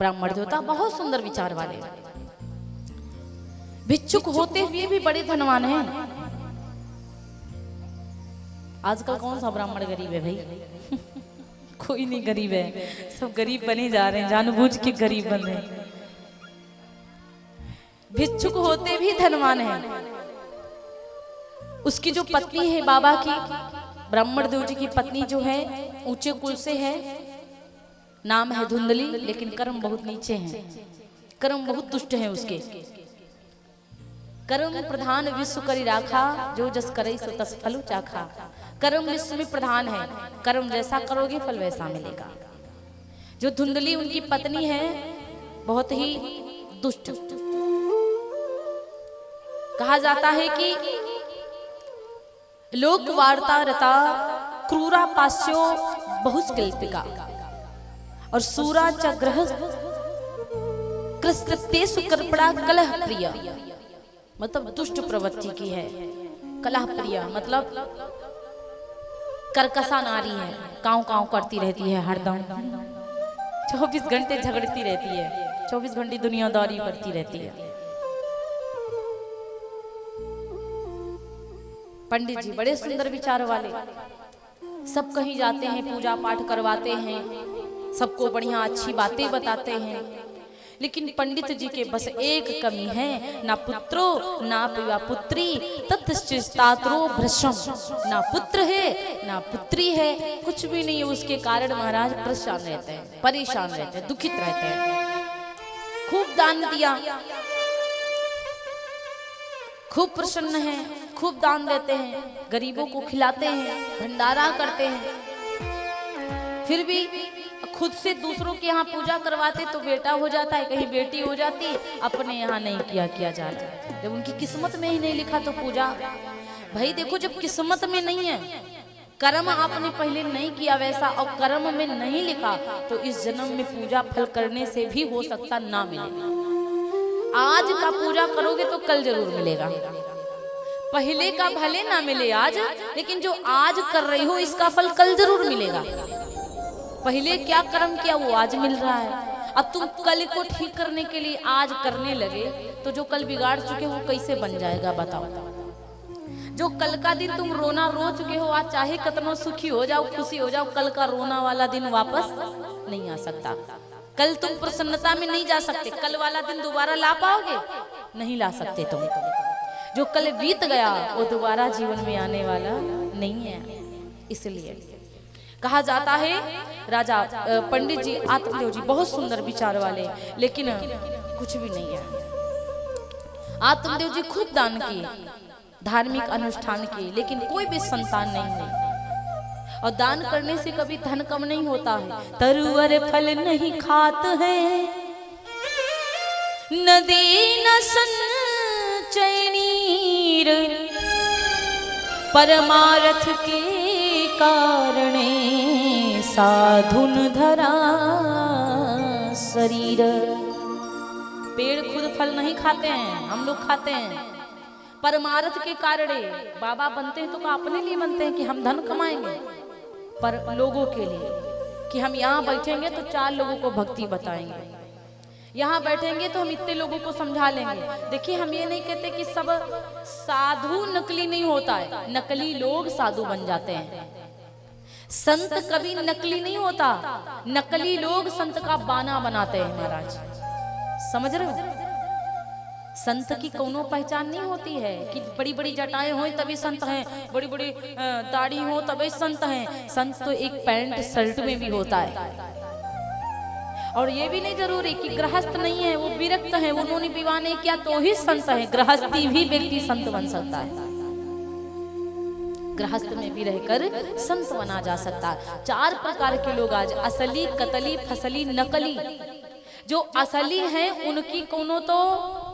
ब्राह्मण देवता बहुत सुंदर विचार वाले, भिक्षुक होते हुए भी बड़े धनवान हैं। आजकल कौन सा ब्राह्मण गरीब है भाई? कोई नहीं गरीब है, सब गरीब बने जा रहे हैं, जानबूझ के गरीब बन रहे हैं। भिक्षुक होते भी धनवान है। उसकी जो पत्नी है बाबा की, ब्राह्मण देव जी की पत्नी जो है ऊंचे कुल से है, नाम है धुंधली, लेकिन कर्म बहुत नीचे हैं, कर्म बहुत दुष्ट हैं उसके। कर्म प्रधान विश्व करी राखा, जो जस करे सो तस फल चाखा। कर्म विश्व में प्रधान है, कर्म जैसा करोगे फल वैसा मिलेगा। जो धुंधली उनकी पत्नी है बहुत ही दुष्ट, कहा जाता है कि लोक वार्ता रता क्रूरा पास्यो बहुस्कल्पिका और सूरा च ग्रह कृष्णतेषु कर्पणा कलह प्रिय, मतलब दुष्ट प्रवृत्ति की है। कलह प्रिय मतलब कर्कशा नारी है, काव काव करती रहती है हरदम, 24 घंटे झगड़ती रहती है, 24 घंटे दुनियादारी करती रहती है। पंडित जी बड़े सुंदर विचार वाले, सब कहीं जाते हैं, पूजा पाठ करवाते हैं, सबको बढ़िया अच्छी बातें बताते हैं, लेकिन पंडित जी के बस एक कमी है, ना पुत्रो ना पिवा पुत्री तत्स्तात्रो भ्रशम, ना पुत्र है ना पुत्री है, कुछ भी नहीं है। उसके कारण महाराज परेशान रहते हैं, परेशान रहते हैं, दुखित रहते हैं। खूब दान दिया, खूब प्रसन्न है, खूब दान देते हैं, गरीबों को खिलाते हैं, भंडारा करते हैं, फिर भी खुद से दूसरों के यहाँ पूजा करवाते तो बेटा हो जाता है, कहीं बेटी हो जाती, अपने यहाँ नहीं किया जाता। जब उनकी किस्मत में ही नहीं लिखा तो पूजा, भाई देखो जब किस्मत में नहीं है, कर्म आपने पहले नहीं किया वैसा और कर्म में नहीं लिखा, तो इस जन्म में पूजा फल करने से भी हो सकता ना मिले। आज का पूजा करोगे तो कल जरूर मिलेगा, पहले का भले ना मिले आज, लेकिन जो आज कर रही हो इसका फल कल जरूर मिलेगा। पहले क्या कर्म किया वो आज मिल रहा है। अब तुम कल को ठीक करने के लिए आज करने लगे तो जो कल बिगाड़ चुके वो कैसे बन जाएगा बताओ। जो कल का दिन तुम रोना रो चुके हो, आज चाहे कितना सुखी हो जाओ, खुशी हो जाओ, कल का रोना वाला दिन वापस नहीं आ सकता। कल तुम प्रसन्नता में नहीं जा सकते, कल वाला दिन दोबारा ला पाओगे? नहीं ला सकते तुम। जो कल बीत गया वो दोबारा जीवन में आने वाला नहीं है। इसलिए कहा जाता है राजा पंडित जी आत्मदेव जी बहुत सुंदर विचार वाले, लेकिन कुछ भी नहीं है। आत्मदेव जी खूब दान किए, धार्मिक अनुष्ठान किए, लेकिन कोई भी संतान नहीं है। और दान करने से कभी धन कम नहीं होता है। तरुवर फल नहीं खात है, नदी न संचय नीर, परमारथ के कारणे साधुन धरा शरीर। पेड़ खुद फल नहीं खाते हैं, हम लोग खाते हैं। परमार्थ के कारण बाबा बनते हैं तो अपने लिए बनते हैं कि हम धन कमाएंगे, पर लोगों के लिए कि हम यहाँ बैठेंगे तो 4 लोगों को भक्ति बताएंगे, यहाँ बैठेंगे तो हम इतने लोगों को समझा लेंगे। देखिए हम ये नहीं कहते कि सब साधु नकली नहीं होता है, नकली लोग साधु बन जाते हैं। संत कभी नकली नहीं होता, नकली लोग संत का बाना बनाते हैं महाराज, समझ रहे हो? संत की कोनो पहचान नहीं होती है कि बड़ी बड़ी जटाएं हो तभी संत हैं, बड़ी बड़ी दाढ़ी हो तभी संत हैं। संत तो एक पैंट शर्ट में भी होता है। और ये भी नहीं जरूरी कि गृहस्थ नहीं है, वो विरक्त है, उन्होंने विवाह नहीं किया तो ही संत है। गृहस्थी भी व्यक्ति संत बन सकता है, गृहस्थ में भी रहकर संत बना जा सकता है। 4 प्रकार के लोग आज, असली, कतली, फसली, नकली। जो असली हैं उनकी कोनो तो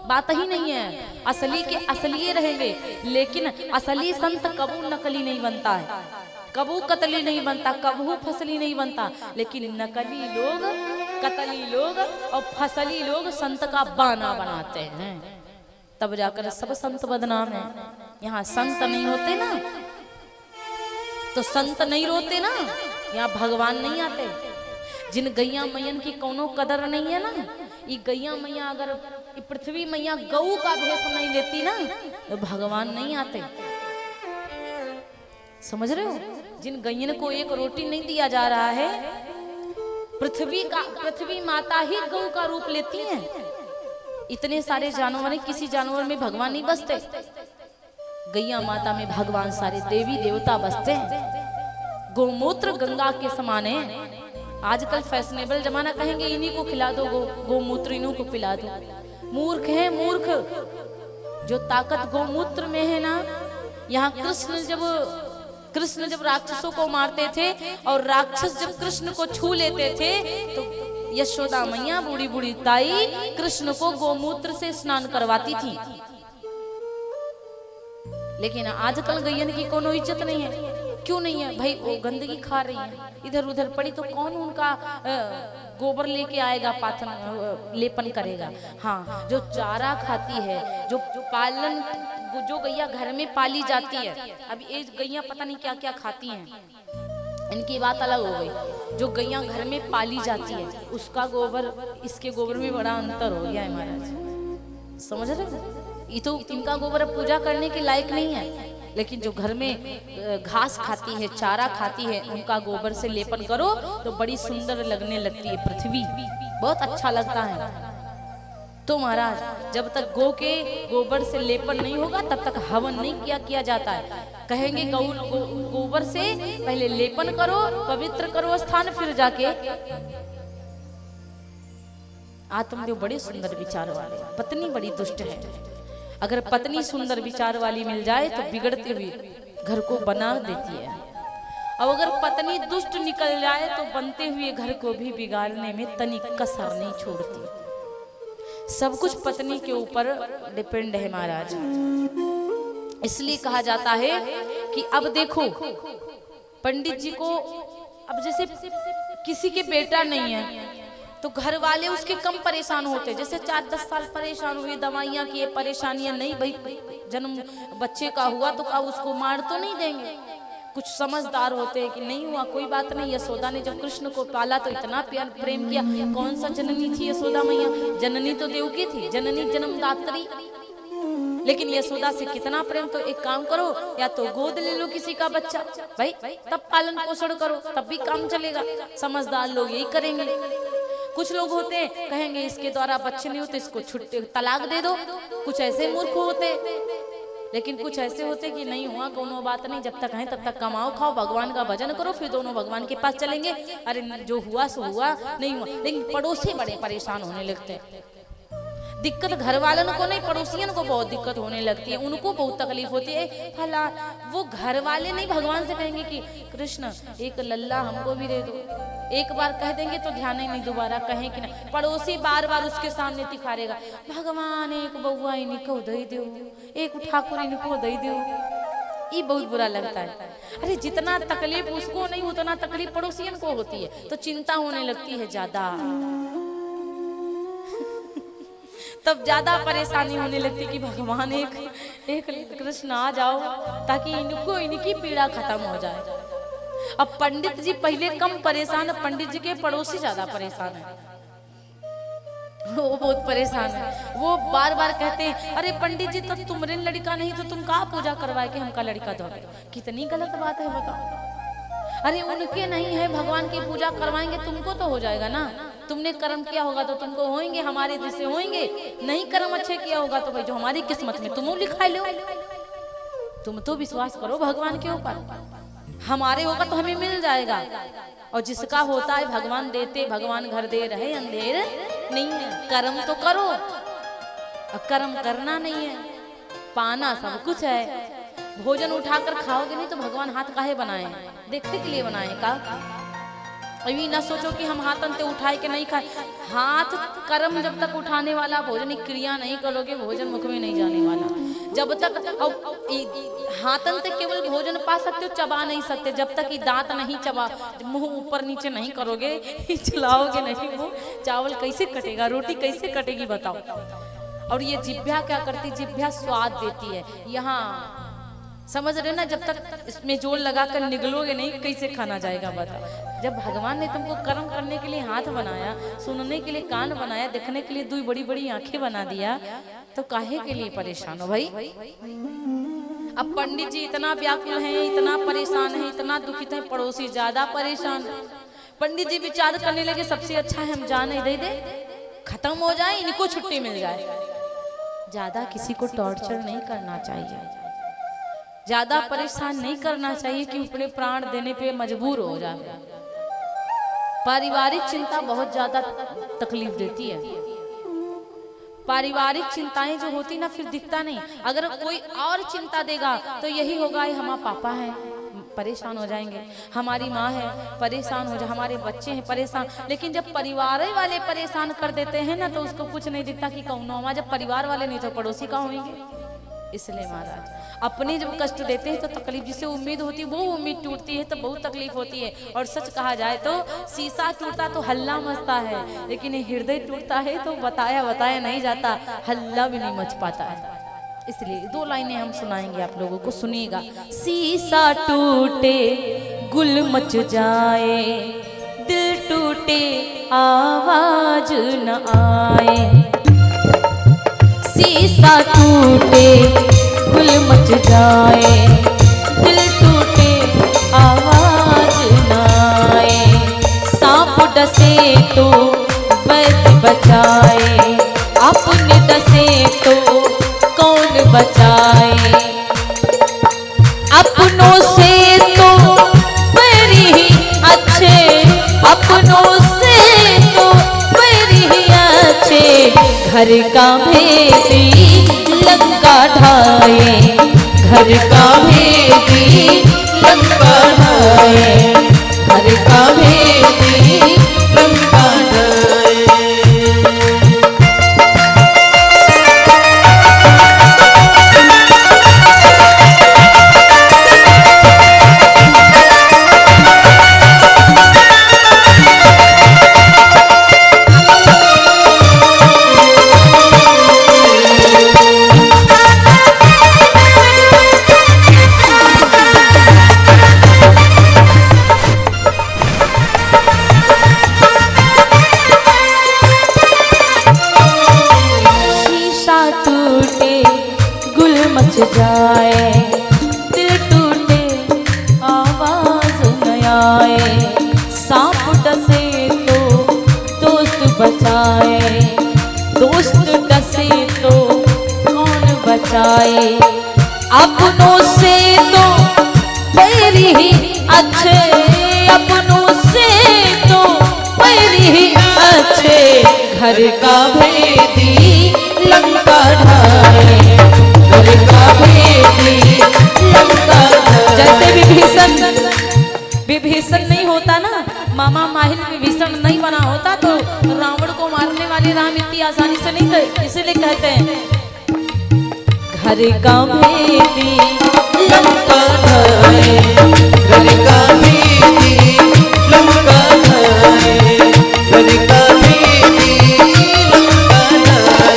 बात ही नहीं है, असली के असली रहेंगे, लेकिन असली संत कबू नकली नहीं बनता है, कबू कतली नहीं बनता, कबू फसली नहीं बनता। लेकिन नकली लोग, कतली लोग और फसली लोग संत का बाना बनाते हैं, तब जाकर सब संत बदनाम है। यहाँ संत नहीं होते ना तो संत नहीं रोते ना, यहाँ भगवान नहीं आते। जिन गैया मैयन की कोनो कदर नहीं है ना, ये गैया मैया अगर पृथ्वी मैया गऊ का भेष नहीं लेती ना तो भगवान नहीं आते। समझ रहे हो? जिन गैयन को एक रोटी नहीं दिया जा रहा है, पृथ्वी माता ही गऊ का रूप लेती है। इतने सारे जानवर हैं, किसी जानवर में भगवान नहीं बसते, गैया माता में भगवान सारे देवी देवता बसते हैं। गोमूत्र गंगा के समान है। आजकल फैशनेबल जमाना, कहेंगे इन्हीं को खिला दो गोमूत्र, इन्हीं को पिला दो। मूर्ख है मूर्ख, जो ताकत गोमूत्र में है ना। यहाँ कृष्ण जब राक्षसों को मारते थे और राक्षस जब कृष्ण को छू लेते थे तो यशोदा मैया बूढ़ी बूढ़ी ताई कृष्ण को गोमूत्र से स्नान करवाती थी। लेकिन आजकल गैयन की कोनो इज्जत नहीं है। क्यों नहीं है भाई? वो गंदगी खा रही है, इधर उधर पड़ी तो कौन उनका गोबर लेके आएगा, पाथन लेपन करेगा। हाँ, जो चारा खाती है, जो पालन, जो गैया घर में पाली जाती है, अब ये गैया पता नहीं क्या क्या खाती हैं, इनकी बात अलग हो गई। जो गैया घर में पाली जाती है उसका गोबर इसके गोबर में बड़ा अंतर हो गया है महाराज। समझ रहे हो? ये तो इनका गोबर अब पूजा करने के लायक नहीं है, लेकिन जो घर में घास खाती है, चारा खाती है, उनका गोबर से लेपन करो तो बड़ी सुंदर लगने लगती है पृथ्वी, बहुत अच्छा लगता है। तो महाराज जब तक गौ के गोबर से लेपन नहीं होगा तब तक हवन नहीं किया जाता है। कहेंगे गोबर से पहले लेपन करो, पवित्र करो स्थान, फिर जाके। आत्मदेव बड़े सुंदर विचार वाले, पत्नी बड़ी दुष्ट है। अगर पत्नी सुंदर विचार वाली मिल जाए तो बिगड़ते हुए घर को बना देती है, और अगर पत्नी दुष्ट निकल जाए तो बनते हुए घर को भी बिगाड़ने में तनिक कसर नहीं छोड़ती। सब कुछ पत्नी के ऊपर डिपेंड है महाराज। इसलिए कहा जाता है कि अब देखो पंडित जी को, अब जैसे किसी के बेटा नहीं है तो घर वाले उसके कम परेशान होते। जैसे 4-10 साल परेशान हुए, दवाइयाँ की परेशानियां नहीं, भाई जन्म बच्चे का हुआ तो का उसको मार तो नहीं देंगे। कुछ समझदार होते हैं कि नहीं हुआ कोई बात नहीं। यशोदा ने जब कृष्ण को पाला तो इतना प्यार प्रेम किया। कौन सा जननी थी यशोदा मैया? जननी तो देवकी थी, जननी जन्मदात्री। लेकिन यशोदा से कितना प्रेम। तो एक काम करो, या तो गोद ले लो किसी का बच्चा, भाई तब पालन पोषण करो, तब भी काम चलेगा। समझदार लोग यही करेंगे। कुछ लोग होते हैं कहेंगे इसके द्वारा बच्चे नहीं होते, इसको छुट्टी तलाक दे दो। कुछ ऐसे मूर्ख होते, लेकिन कुछ ऐसे होते कि नहीं हुआ कोनो बात नहीं, जब तक है तब तक कमाओ खाओ, भगवान का भजन करो, फिर दोनों भगवान के पास चलेंगे। अरे जो हुआ सो हुआ, नहीं हुआ। लेकिन पड़ोसी बड़े परेशान होने लगते हैं। दिक्कत घर वालों को नहीं, पड़ोसियों को बहुत दिक्कत होने लगती है, उनको बहुत तकलीफ होती है। फला वो घर वाले नहीं भगवान से कहेंगे कि कृष्ण एक लल्ला हमको भी दे दो। एक बार कह देंगे तो ध्यान ही नहीं, दोबारा कहें कि नहीं। पड़ोसी बार बार उसके सामने तिखारेगा, भगवान एक बउआ इनको दे दो, एक ठाकुर इनको दे दो। ये बहुत बुरा लगता है। अरे जितना तकलीफ उसको नहीं उतना तकलीफ पड़ोसियों को होती है, तो चिंता होने लगती है ज्यादा। तब ज्यादा परेशानी होने लगती कि भगवान एक कृष्ण आ जाओ ताकि इनको इनकी पीड़ा खत्म हो जाए। अब पंडित जी पहले कम परेशान, पंडित जी के पड़ोसी ज्यादा परेशान है। वो बहुत परेशान है। वो बार बार कहते हैं अरे पंडित जी तो तुम्हारे लड़का नहीं तो तुम कहाँ पूजा करवाए कि हमका लड़का दो। कितनी गलत बात है बताओ। अरे उनके नहीं है, भगवान की पूजा करवाएंगे तुमको तो हो जाएगा ना। तुमने कर्म किया होगा तो तुमको होंगे, हमारे जैसे होंगे। नहीं कर्म अच्छे किया होगा तो भाई जो हमारी किस्मत में तुम लिखा लो। तुम तो विश्वास करो भगवान के ऊपर, हमारे होगा तो हमें मिल जाएगा। और जिसका होता है भगवान देते, भगवान घर दे रहे, अंधेर नहीं है। कर्म तो करो, कर्म करना नहीं है। पाना सब कुछ है, भोजन उठाकर खाओगे नहीं तो भगवान हाथ काहे बनाए? देखने के लिए बनाए का? अभी ना सोचो कि हम हाथ अंते उठाए के नहीं खाए। हाथ कर्म जब तक उठाने वाला भोजन क्रिया नहीं करोगे, भोजन मुख में नहीं जाने वाला। जब तक हाथ अंते केवल भोजन पा सकते हो, चबा नहीं सकते। जब तक ये दांत नहीं चबा, मुंह ऊपर नीचे नहीं करोगे, चलाओगे नहीं, वो चावल कैसे कटेगा, रोटी कैसे कटेगी बताओ। और ये जिभ्या क्या करती? जिभ्या स्वाद देती है। यहाँ समझ रहे ना? जब तक इसमें जोर लगाकर निगलोगे नहीं कैसे खाना जाएगा बताओ। जब भगवान ने तुमको कर्म करने के लिए हाथ बनाया, सुनने के लिए कान बनाया, देखने के लिए दो बड़ी बड़ी आंखें बना दिया, तो काहे के लिए परेशान हो भाई? अब पंडित जी इतना व्याकुल हैं, इतना परेशान है, इतना दुखित है, पड़ोसी ज्यादा परेशान है। पंडित जी विचार करने लगे सबसे अच्छा है हम जाने दे दे, खत्म हो जाए, इनको छुट्टी मिल जाए। ज्यादा किसी को टॉर्चर नहीं करना चाहिए, ज्यादा परेशान नहीं करना चाहिए कि अपने प्राण देने पे मजबूर हो जाए। पारिवारिक चिंता बहुत ज्यादा तकलीफ देती है। पारिवारिक चिंताएं जो होती ना फिर दिखता नहीं। अगर कोई और चिंता देगा तो यही होगा, हमारा पापा है परेशान हो जाएंगे, हमारी माँ है परेशान हो जाए, हमारे बच्चे हैं परेशान। लेकिन जब परिवार वाले परेशान कर देते हैं ना तो उसको कुछ नहीं दिखता कि कौन हो। जब परिवार वाले नहीं तो पड़ोसी का होंगे। इसलिए महाराज अपने जब कष्ट देते हैं तो तकलीफ, जिससे उम्मीद होती है वो उम्मीद टूटती है तो बहुत तकलीफ होती है। और सच कहा जाए तो शीशा टूटा तो हल्ला मचता है, लेकिन हृदय टूटता है तो बताया नहीं जाता, हल्ला भी नहीं मच पाता है। इसलिए दो लाइनें हम सुनाएंगे आप लोगों को, सुनिएगा। शीशा टूटे गुल मच जाए, दिल टूटे आवाज न आए। शीशा टूटे गुल मच जाए, दिल टूटे आवाज न आए। सांप डसे तो वैद्य बचाए, अपने डसे तो कौन बचाए। अपनों से तो मेरी ही अच्छे, अपनों से तो मेरी ही अच्छे। घर का भेदी लंका ढाए, घर का भेदी लंका ढाए, घर का भेदी लंका ढाए। जाए, दिल टूटे आवाज न आए। सांप डसे तो दोस्त बचाए, दोस्त डसे तो कौन बचाए। अपनों से तो मेरी ही अच्छे, अपनों से तो मेरी ही अच्छे। घर का भेदी लंका ढाए, घर का भेदी लंका ढाए। जैसे विभीषण नहीं होता ना, मामा माहिल विभीषण नहीं बना होता तो रावण को मारने वाले राम इतनी आसानी से नहीं थे। इसलिए कहते हैं घर का भेदी लंका ढाए, घर का भेदी लंका ढाए, घर का भेदी लंका ढाए।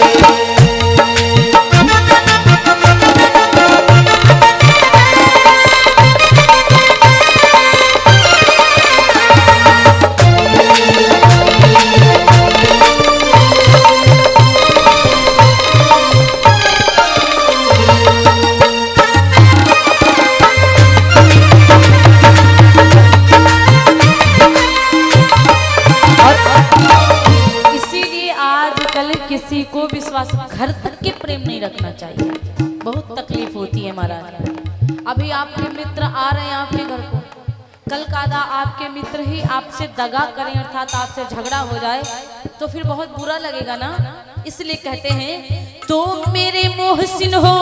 किसी को विश्वास, घर तक के प्रेम नहीं रखना चाहिए, बहुत तकलीफ होती है महाराज। अभी आपके मित्र आ रहे हैं आपके घर को, कल कादा आपके मित्र ही आपसे दगा करें अर्थात आपसे झगड़ा हो जाए तो फिर बहुत बुरा लगेगा ना। इसलिए कहते हैं तो मेरे मोहसिन हो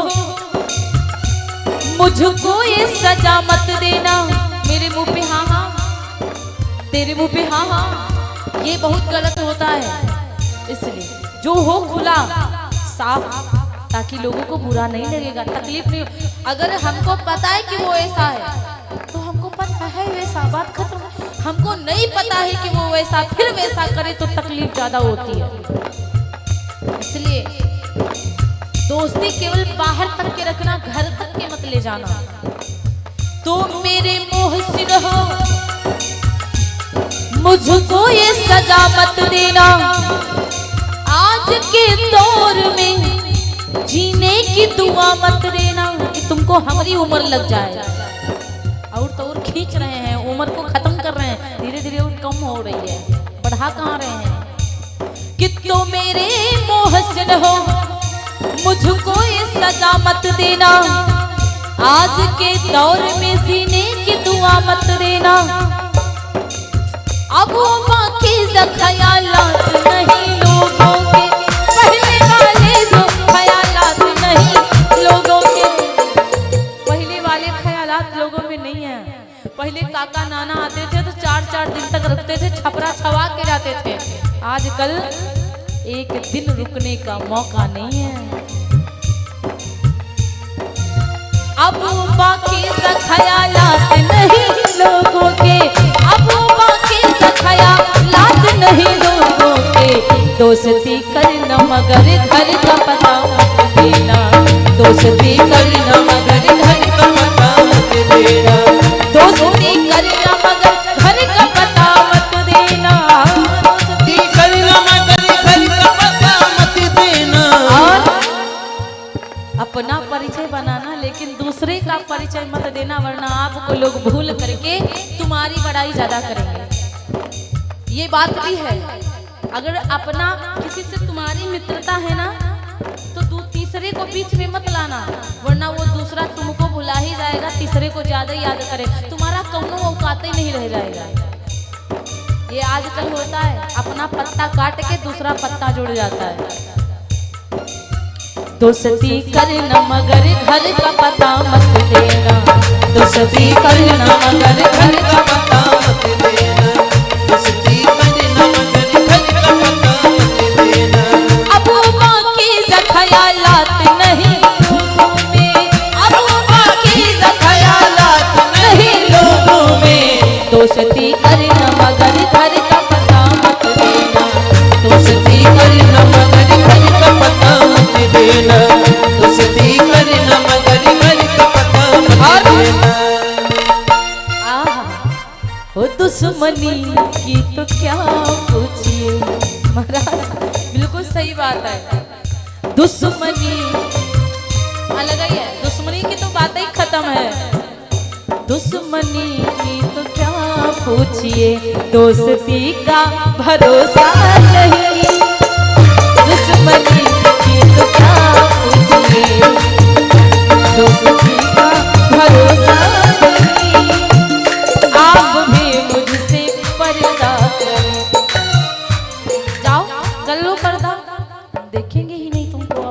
मुझको ये सजा मत देना। मेरे मुंह पे हाँ हाँ, तेरे मुंह पे हाँ हाँ, ये बहुत गलत होता है। इसलिए जो हो खुला साफ, ताकि लोगों को बुरा नहीं लगेगा, तकलीफ नहीं। अगर हमको पता है कि वो ऐसा है तो हमको पता है वैसा, बात खत्म। हमको नहीं पता है कि वो वैसा फिर वैसा करे तो तकलीफ ज्यादा होती है। इसलिए दोस्ती केवल बाहर तक के रखना, घर तक के मतलब ले जाना। तो मेरे मोहसिन हो मुझको ये सजा मत देना, आज के दौर में जीने की दुआ मत देना कि तुमको हमारी उम्र लग जाए। और तो और खींच रहे हैं, उम्र को खत्म कर रहे हैं, धीरे धीरे और कम हो रही है, बढ़ा कहाँ रहे हैं। कि तो मेरे मोहसिन हो मुझको ये सजा मत देना, आज के दौर में जीने की दुआ मत देना। अब वो बाकी ख्यालात नहीं लोगों के, पहले वाले जो ख्यालात नहीं लोगों के, पहले वाले ख्यालात लोगों में नहीं है। पहले काका नाना आते थे तो 4-4 दिन तक रुकते थे, छपरा छवा के जाते थे। आजकल एक दिन रुकने का मौका नहीं है। अब बाकी ख्यालात नहीं लोगों के, अब बाकी ख्यालात नहीं लोगों के। दोस्ती करना मगर घर का पता मत देना, दोस्ती करना मगर घर का पता मत देना, दोस्ती करना मगर घर का पता मत देना, दोस्ती करना मगर घर का पता मत देना। और अपना परिचय बनाना लेकिन दूसरे का परिचय मत देना, वरना आपको लोग भूल करके तुम्हारी बड़ाई ज्यादा करेंगे। ये बात भी है, अगर अपना किसी से तुम्हारी मित्रता है ना तो तीसरे को बीच में मत लाना, वरना वो दूसरा तुमको भुला ही जाएगा, तीसरे को ज्यादा याद करे, तुम्हारा कौनो औकात ही नहीं रह जाएगा। ये आजकल होता है, अपना पत्ता काट के दूसरा पत्ता जुड़ जाता है। दोस्ती करना मगर घर का पता मत देना, दोस्ती करना मगर घर का पता मत देना, दोस्ती करना मगर घर का पता मत देना। अब बाकी ख्यालात नहीं लोगों में, अब बाकी ख्यालात नहीं लोगों में। दोस्ती करना मगर घर का पता मत देना, दोस्ती करना मगर घर का पता मत देना, दोस्ती करना मगर घर का पता मत देना। हो दुश्मनी की तो क्या पूछिए महाराज, बिल्कुल सही बात है। दुश्मनी अलग ही है, दुश्मनी की तो बात ही खत्म है। दुश्मनी की तो क्या पूछिए, दोस्ती का भरोसा नहीं, दुश्मनी की तो क्या पूछिए, दोस्ती का भरोसा नहीं। आप भी मुझसे पर्दा करें, जाओ कर लो पर्दा, देखेंगे ही नहीं तुमको।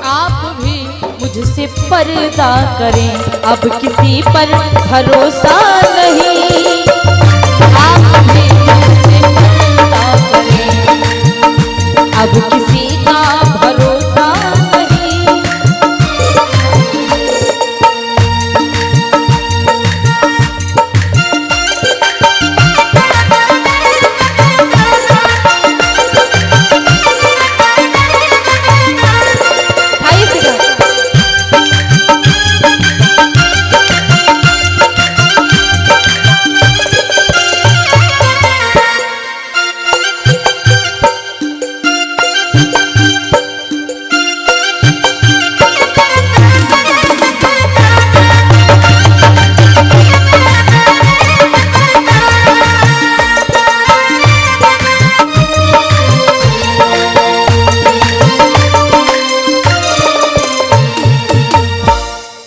आप भी मुझसे पर्दा करें, अब किसी पर भरोसा नहीं। आप भी मुझसे पर्दा करें, अब किसी का भरोसा नहीं।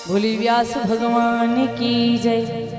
भोले व्यास भगवान की जय।